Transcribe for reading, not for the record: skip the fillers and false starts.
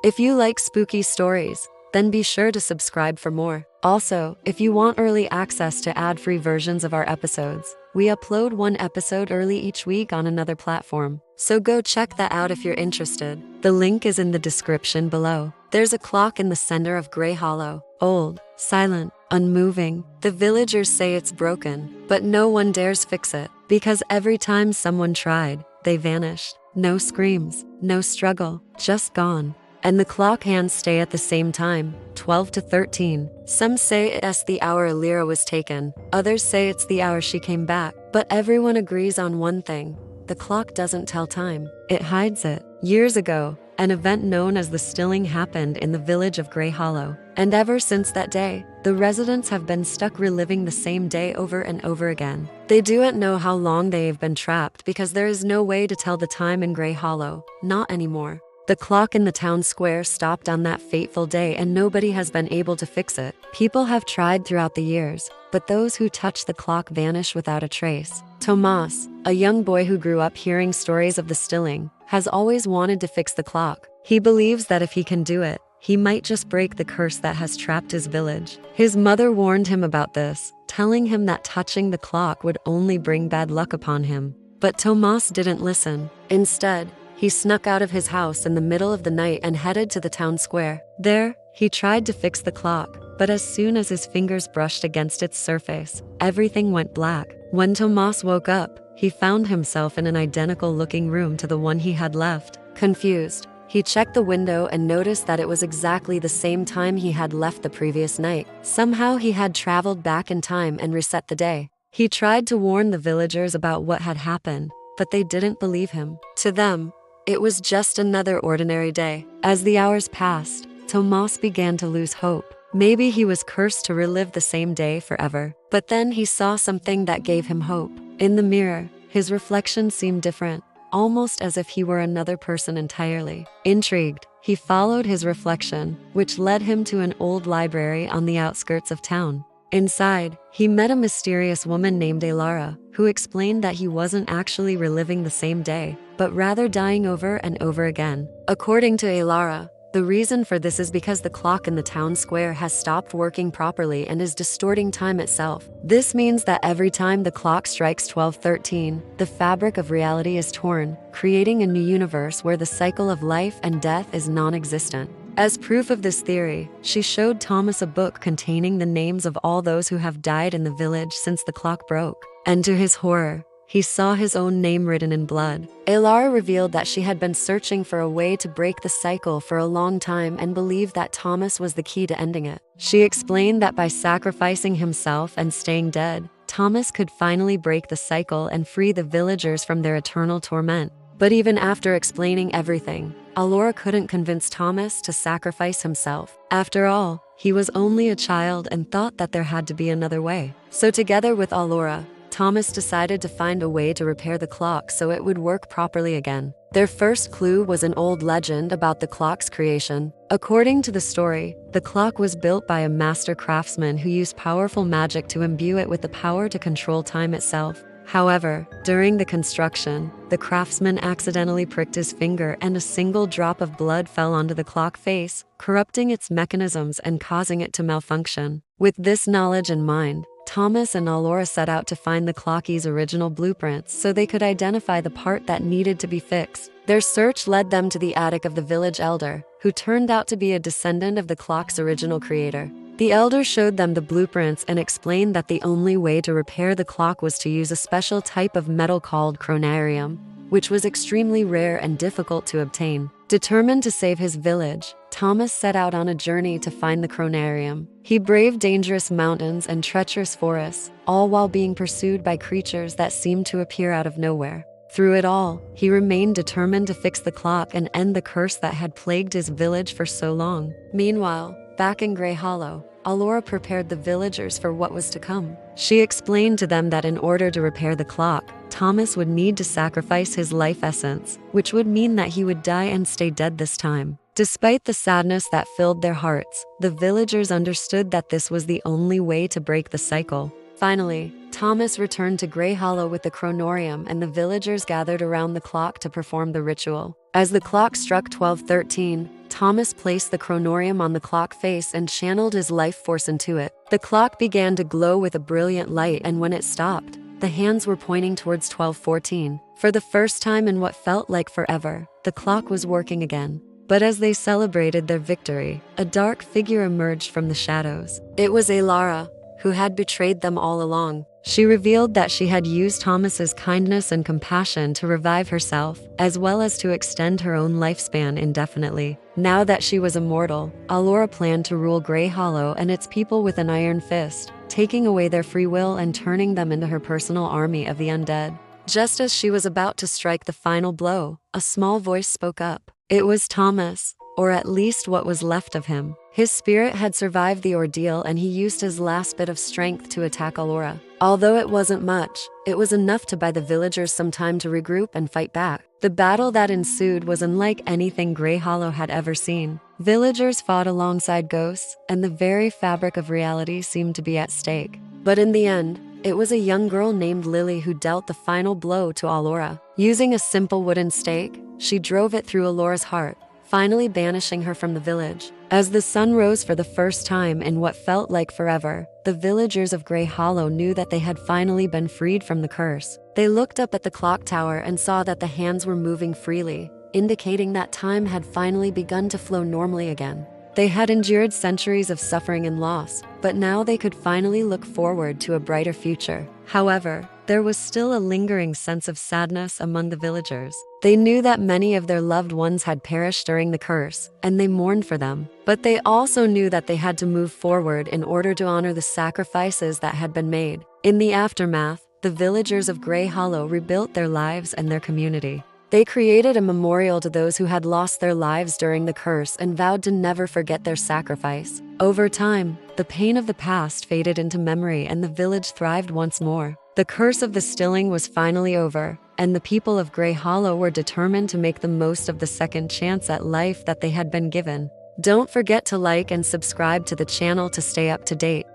If you like spooky stories, then be sure to subscribe for more. Also, if you want early access to ad-free versions of our episodes, we upload one episode early each week on another platform. So go check that out if you're interested. The link is in the description below. There's a clock in the center of Greyhollow. Old, silent, unmoving. The villagers say it's broken, but no one dares fix it, because every time someone tried, they vanished. No screams, no struggle, just gone. And the clock hands stay at the same time, 12 to 13. Some say it's the hour Elira was taken, others say it's the hour she came back, but everyone agrees on one thing: the clock doesn't tell time, it hides it. Years ago, an event known as the Stilling happened in the village of Greyhollow, and ever since that day, the residents have been stuck reliving the same day over and over again. They don't know how long they've been trapped because there is no way to tell the time in Greyhollow, not anymore. The clock in the town square stopped on that fateful day and nobody has been able to fix it. People have tried throughout the years, but those who touch the clock vanish without a trace. Tomas, a young boy who grew up hearing stories of the Stilling, has always wanted to fix the clock. He believes that if he can do it, he might just break the curse that has trapped his village. His mother warned him about this, telling him that touching the clock would only bring bad luck upon him. But Tomas didn't listen. Instead, he snuck out of his house in the middle of the night and headed to the town square. There, he tried to fix the clock, but as soon as his fingers brushed against its surface, everything went black. When Tomas woke up, he found himself in an identical-looking room to the one he had left. Confused, he checked the window and noticed that it was exactly the same time he had left the previous night. Somehow he had traveled back in time and reset the day. He tried to warn the villagers about what had happened, but they didn't believe him. To them, it was just another ordinary day. As the hours passed, Tomas began to lose hope. Maybe he was cursed to relive the same day forever. But then he saw something that gave him hope. In the mirror, his reflection seemed different, almost as if he were another person entirely. Intrigued, he followed his reflection, which led him to an old library on the outskirts of town. Inside, he met a mysterious woman named Elira, who explained that he wasn't actually reliving the same day, but rather dying over and over again. According to Elira, the reason for this is because the clock in the town square has stopped working properly and is distorting time itself. This means that every time the clock strikes 12:13, the fabric of reality is torn, creating a new universe where the cycle of life and death is non-existent. As proof of this theory, she showed Thomas a book containing the names of all those who have died in the village since the clock broke. And to his horror, he saw his own name written in blood. Elira revealed that she had been searching for a way to break the cycle for a long time and believed that Thomas was the key to ending it. She explained that by sacrificing himself and staying dead, Thomas could finally break the cycle and free the villagers from their eternal torment. But even after explaining everything, Elira couldn't convince Thomas to sacrifice himself. After all, he was only a child and thought that there had to be another way. So together with Elira, Thomas decided to find a way to repair the clock so it would work properly again. Their first clue was an old legend about the clock's creation. According to the story, the clock was built by a master craftsman who used powerful magic to imbue it with the power to control time itself. However, during the construction, the craftsman accidentally pricked his finger and a single drop of blood fell onto the clock face, corrupting its mechanisms and causing it to malfunction. With this knowledge in mind, Thomas and Elira set out to find the clock's original blueprints so they could identify the part that needed to be fixed. Their search led them to the attic of the village elder, who turned out to be a descendant of the clock's original creator. The elder showed them the blueprints and explained that the only way to repair the clock was to use a special type of metal called chronarium, which was extremely rare and difficult to obtain. Determined to save his village, Thomas set out on a journey to find the chronarium. He braved dangerous mountains and treacherous forests, all while being pursued by creatures that seemed to appear out of nowhere. Through it all, he remained determined to fix the clock and end the curse that had plagued his village for so long. Meanwhile, back in Greyhollow, Elira prepared the villagers for what was to come. She explained to them that in order to repair the clock, Thomas would need to sacrifice his life essence, which would mean that he would die and stay dead this time. Despite the sadness that filled their hearts, the villagers understood that this was the only way to break the cycle. Finally, Thomas returned to Greyhollow with the chronarium and the villagers gathered around the clock to perform the ritual. As the clock struck 12:13, Thomas placed the chronorium on the clock face and channeled his life force into it. The clock began to glow with a brilliant light, and when it stopped, the hands were pointing towards 12:14. For the first time in what felt like forever, the clock was working again. But as they celebrated their victory, a dark figure emerged from the shadows. It was Elira, who had betrayed them all along. She revealed that she had used Thomas's kindness and compassion to revive herself, as well as to extend her own lifespan indefinitely. Now that she was immortal, Elira planned to rule Greyhollow and its people with an iron fist, taking away their free will and turning them into her personal army of the undead. Just as she was about to strike the final blow, a small voice spoke up. It was Thomas, or at least what was left of him. His spirit had survived the ordeal, and he used his last bit of strength to attack Elira. Although it wasn't much, it was enough to buy the villagers some time to regroup and fight back. The battle that ensued was unlike anything Greyhollow had ever seen. Villagers fought alongside ghosts, and the very fabric of reality seemed to be at stake. But in the end, it was a young girl named Lily who dealt the final blow to Elira. Using a simple wooden stake, she drove it through Elira's heart, finally banishing her from the village. As the sun rose for the first time in what felt like forever, the villagers of Greyhollow knew that they had finally been freed from the curse. They looked up at the clock tower and saw that the hands were moving freely, indicating that time had finally begun to flow normally again. They had endured centuries of suffering and loss, but now they could finally look forward to a brighter future. However, there was still a lingering sense of sadness among the villagers. They knew that many of their loved ones had perished during the curse, and they mourned for them. But they also knew that they had to move forward in order to honor the sacrifices that had been made. In the aftermath, the villagers of Greyhollow rebuilt their lives and their community. They created a memorial to those who had lost their lives during the curse and vowed to never forget their sacrifice. Over time, the pain of the past faded into memory and the village thrived once more. The curse of the stilling was finally over, and the people of Greyhollow were determined to make the most of the second chance at life that they had been given. Don't forget to like and subscribe to the channel to stay up to date.